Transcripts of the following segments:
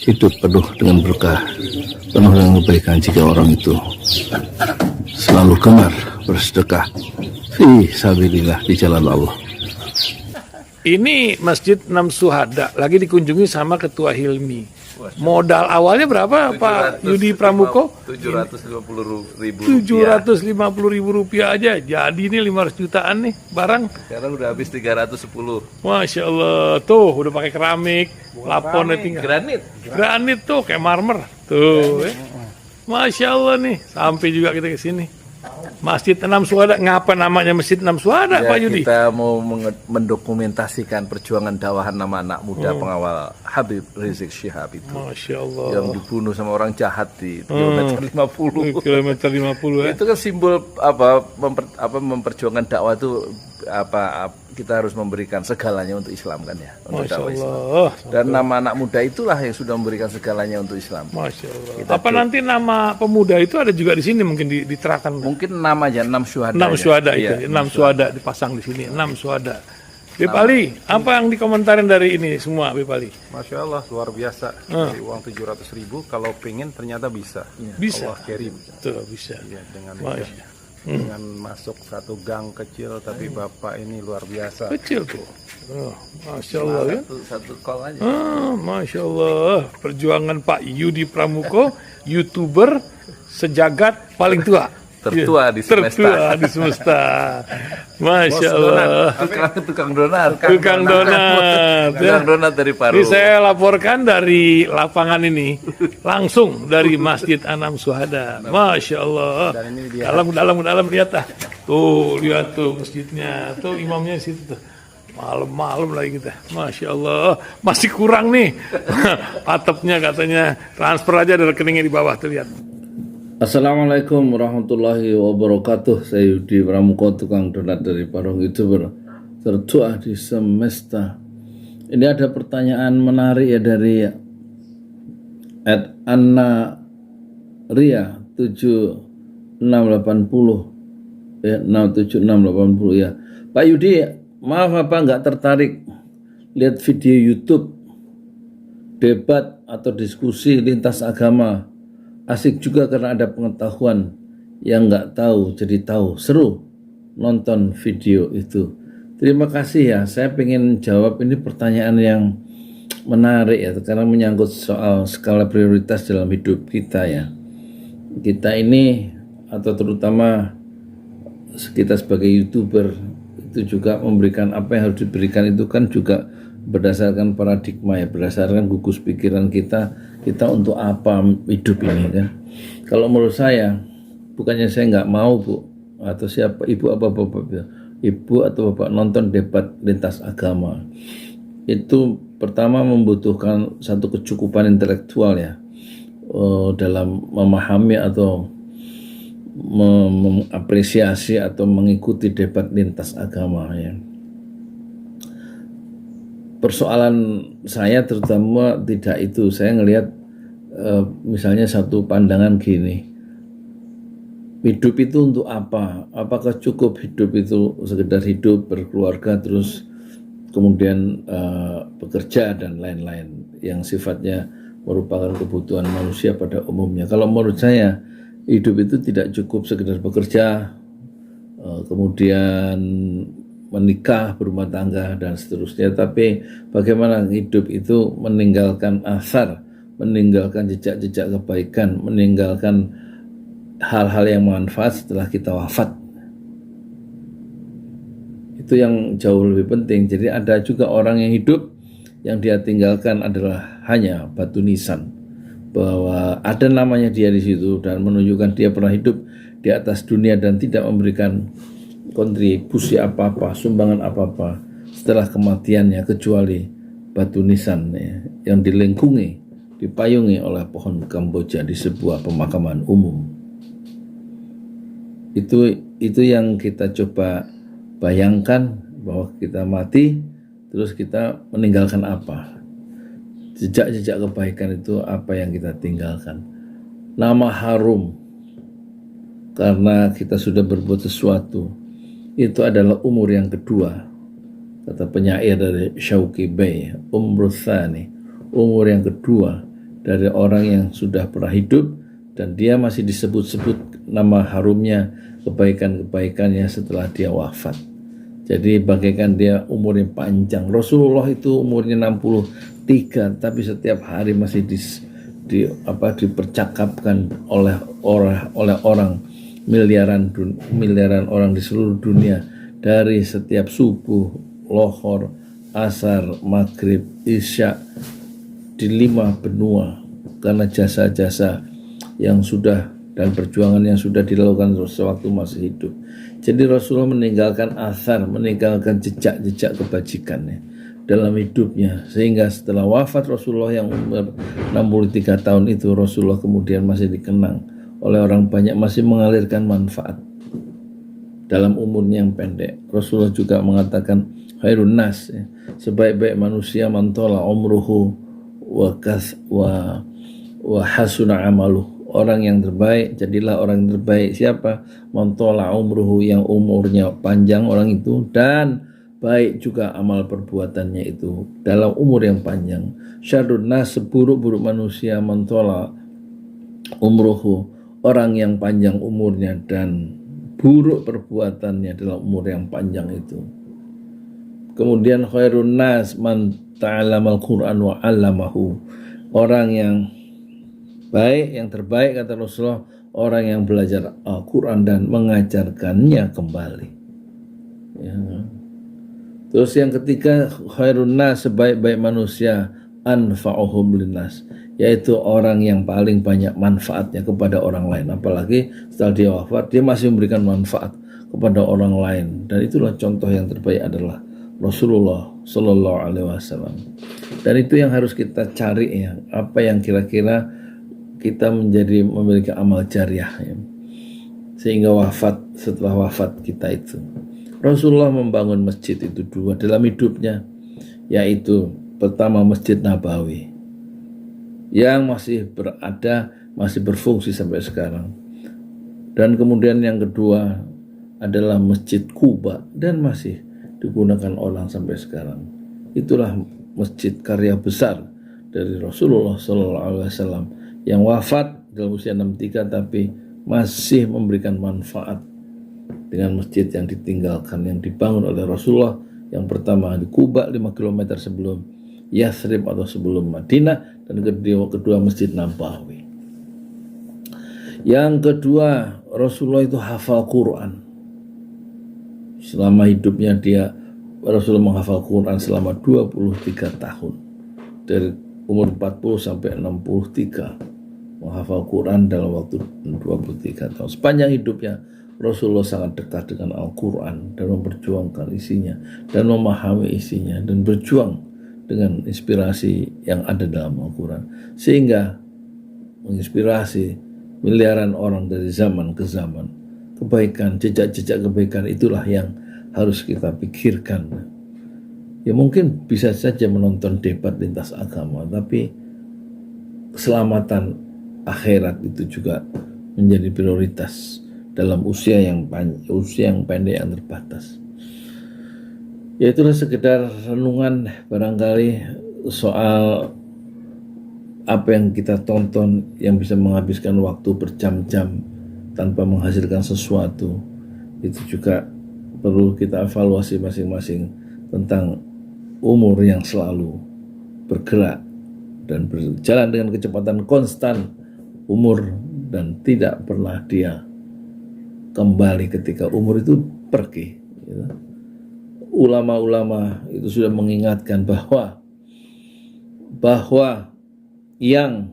hidup penuh dengan berkah, penuh dengan kebaikan jika orang itu selalu gemar bersedekah fi sabilillah, di jalan Allah. Ini Masjid Enam Syuhada lagi dikunjungi sama Ketua Hilmi. Modal awalnya berapa Pak Yudi Pramuko? 750.000 750.000 rupiah aja. Jadi ini 500 jutaan nih barang. Sekarang udah habis 310. Masya Allah, tuh udah pakai keramik, laponnya tinggal. Granit tuh kayak marmer. Tuh, Masya Allah nih, sampai juga kita ke sini. Masjid Enam Syuhada, ngapa namanya Masjid Enam Syuhada, Ya, Pak Yudi? kita mau mendokumentasikan perjuangan dakwah nama anak muda pengawal Habib Rizik Syihab itu. Masya Allah. Yang dibunuh sama orang jahat di kilometer 50. Kilometer 50 ya. Itu kan simbol memperjuangkan dakwah itu kita harus memberikan segalanya untuk Islam kan ya, untuk Masya dakwah Islam. Allah. Dan nama anak muda itulah yang sudah memberikan segalanya untuk Islam. Masya Allah. Apa nanti nama pemuda itu ada juga di sini mungkin diterahkan? Mungkin namanya 6 syuhada. 6 syuhada itu, Iya, 6 syuhada dipasang di sini, 6 syuhada. Bepali, apa yang dikomentarin dari ini semua, Bepali? Masya Allah, luar biasa. Dari uang 700.000, kalau pengen ternyata bisa. Bisa. Allah kirim. Tuh, bisa. Ya, Masya. dengan masuk satu gang kecil, tapi Bapak ini luar biasa. Kecil tuh. Oh, Masya Allah ya. Satu call aja. Masya Allah. Perjuangan Pak Yudi Pramuko, YouTuber sejagat paling tua. Tertua di semesta. Tertua di semesta. Masya Allah. Tukang donat. Tukang donat. Tukang donat dari Paru. Ini saya laporkan dari lapangan ini, langsung dari Masjid Enam Syuhada. Masya Allah. Dan ini dia. Dalam lihat ah. Tuh lihat tuh masjidnya, tuh imamnya di situ tuh. Malam-malam lagi kita, Masya Allah, masih kurang nih. Atapnya katanya transfer aja dari rekeningnya di bawah tuh lihat. Assalamualaikum warahmatullahi wabarakatuh. Saya Yudi Pramuko, tukang donat dari Parung, YouTuber tertua di semesta. Ini ada pertanyaan menarik ya dari Anna Ria 7680 ya, 67680 ya. Pak Yudi, maaf apa nggak tertarik lihat video YouTube debat atau diskusi lintas agama? Asik juga karena ada pengetahuan yang nggak tahu jadi tahu. Seru nonton video itu. Terima kasih ya. Saya pengen jawab ini pertanyaan yang menarik ya, karena menyangkut soal skala prioritas dalam hidup kita ya. Kita ini, atau terutama kita sebagai YouTuber, itu juga memberikan apa yang harus diberikan itu kan juga berdasarkan paradigma ya, berdasarkan gugus pikiran kita untuk apa hidup ini kan. Kalau menurut saya, bukannya saya nggak mau Bu, atau siapa ibu apa bapak, ibu atau bapak nonton debat lintas agama, itu pertama membutuhkan satu kecukupan intelektual ya, dalam memahami atau mengapresiasi atau mengikuti debat lintas agama ya. Persoalan saya terutama tidak itu. Saya ngelihat misalnya satu pandangan gini, hidup itu untuk apa? Apakah cukup hidup itu sekedar hidup, berkeluarga, terus kemudian bekerja dan lain-lain yang sifatnya merupakan kebutuhan manusia pada umumnya. Kalau menurut saya, hidup itu tidak cukup sekedar bekerja, kemudian menikah, berumah tangga, dan seterusnya. Tapi bagaimana hidup itu meninggalkan asar, meninggalkan jejak-jejak kebaikan, meninggalkan hal-hal yang manfaat setelah kita wafat. Itu yang jauh lebih penting. Jadi ada juga orang yang hidup, yang dia tinggalkan adalah hanya batu nisan, bahwa ada namanya dia di situ dan menunjukkan dia pernah hidup di atas dunia dan tidak memberikan kontribusi apa-apa, sumbangan apa-apa setelah kematiannya, kecuali batu nisan ya, yang dilengkungi, dipayungi oleh pohon Kamboja di sebuah pemakaman umum. Itu yang kita coba bayangkan, bahwa kita mati terus kita meninggalkan apa, jejak-jejak kebaikan itu apa yang kita tinggalkan. Nama harum karena kita sudah berbuat sesuatu, itu adalah umur yang kedua. Kata penyair dari Syauqi Bey, umur tsani, umur yang kedua dari orang yang sudah pernah hidup, dan dia masih disebut-sebut nama harumnya, kebaikan-kebaikannya setelah dia wafat. Jadi bagaikan dia umurnya panjang. Rasulullah itu umurnya 63, tapi setiap hari masih dipercakapkan oleh orang miliaran orang di seluruh dunia, dari setiap subuh, lohor, asar, maghrib, isya, di 5 benua, karena jasa-jasa yang sudah dan perjuangan yang sudah dilakukan sewaktu masih hidup. Jadi Rasulullah meninggalkan asar, meninggalkan jejak-jejak kebajikannya dalam hidupnya, sehingga setelah wafat Rasulullah yang umur 63 tahun itu, Rasulullah kemudian masih dikenang oleh orang banyak, masih mengalirkan manfaat dalam umurnya yang pendek. Rasulullah juga mengatakan khairun nas, ya, sebaik-baik manusia mantola umruhu wa hasuna amaluh. Orang yang terbaik, jadilah orang yang terbaik. Siapa? Mantola umruhu, yang umurnya panjang orang itu, dan baik juga amal perbuatannya itu dalam umur yang panjang. Syarrun nas, seburuk-buruk manusia, mantola umruhu, orang yang panjang umurnya dan buruk perbuatannya dalam umur yang panjang itu. Kemudian khairun nas man ta'allamal Qur'an wa 'allamahu. Orang yang baik, yang terbaik kata Rasulullah, orang yang belajar Al-Quran dan mengajarkannya kembali. Ya. Terus yang ketiga, khairun nas, sebaik-baik manusia, anfa'uhum linnas, yaitu orang yang paling banyak manfaatnya kepada orang lain. Apalagi setelah dia wafat, dia masih memberikan manfaat kepada orang lain. Dan itulah contoh yang terbaik adalah Rasulullah Sallallahu Alaihi Wasallam. Dan itu yang harus kita cari, ya, apa yang kira-kira kita memiliki amal jariah, ya, sehingga setelah wafat kita itu. Rasulullah membangun masjid itu 2 dalam hidupnya, yaitu pertama Masjid Nabawi yang masih masih berfungsi sampai sekarang, dan kemudian yang kedua adalah Masjid Quba, dan masih digunakan orang sampai sekarang. Itulah masjid karya besar dari Rasulullah SAW yang wafat dalam usia 63 tapi masih memberikan manfaat dengan masjid yang ditinggalkan, yang dibangun oleh Rasulullah. Yang pertama di Quba 5 km sebelum Yathrib atau sebelum Madinah, dan kedua Masjid Nabawi. Yang kedua, Rasulullah itu hafal Quran. Selama hidupnya Rasulullah menghafal Quran selama 23 tahun. Dari umur 40 sampai 63 menghafal Quran dalam waktu 23 tahun. Sepanjang hidupnya Rasulullah sangat dekat dengan Al-Quran dan memperjuangkan isinya dan memahami isinya dan berjuang dengan inspirasi yang ada dalam Al-Quran, sehingga menginspirasi miliaran orang dari zaman ke zaman. Kebaikan, jejak-jejak kebaikan itulah yang harus kita pikirkan. Ya mungkin bisa saja menonton debat lintas agama, tapi keselamatan akhirat itu juga menjadi prioritas dalam usia yang pendek yang terbatas. Ya itulah sekedar renungan barangkali soal apa yang kita tonton yang bisa menghabiskan waktu berjam-jam tanpa menghasilkan sesuatu. Itu juga perlu kita evaluasi masing-masing tentang umur yang selalu bergerak dan berjalan dengan kecepatan konstan umur, dan tidak pernah dia kembali ketika umur itu pergi. Ulama-ulama itu sudah mengingatkan bahwa yang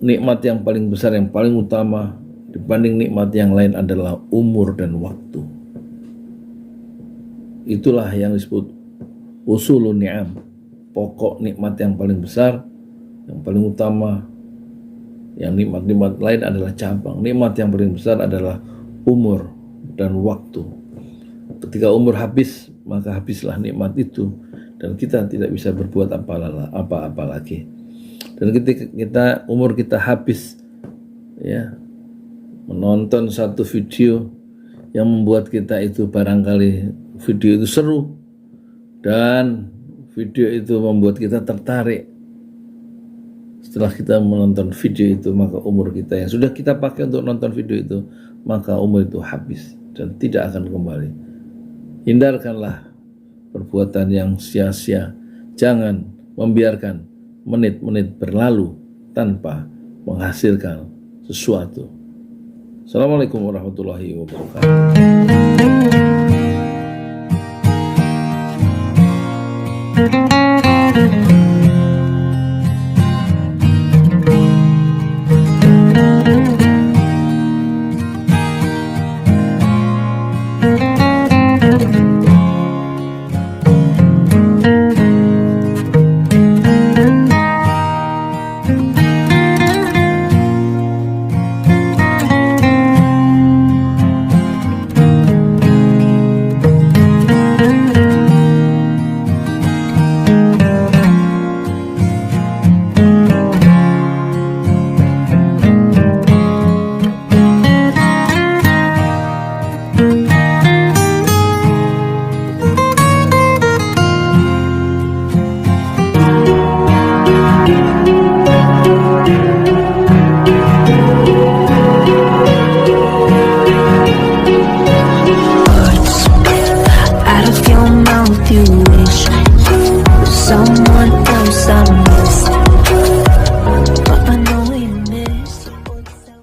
nikmat yang paling besar, yang paling utama dibanding nikmat yang lain adalah umur dan waktu. Itulah yang disebut usulun ni'am, pokok nikmat yang paling besar, yang paling utama. Yang nikmat-nikmat lain adalah cabang. Nikmat yang paling besar adalah umur dan waktu. Ketika umur habis, maka habislah nikmat itu, dan kita tidak bisa berbuat apa-apa lagi. Dan ketika umur kita habis, ya, menonton satu video yang membuat kita itu barangkali video itu seru dan video itu membuat kita tertarik Setelah kita menonton video itu, maka umur kita yang sudah kita pakai untuk nonton video itu, maka umur itu habis dan tidak akan kembali. Hindarkanlah perbuatan yang sia-sia. Jangan membiarkan menit-menit berlalu tanpa menghasilkan sesuatu. Assalamualaikum warahmatullahi wabarakatuh.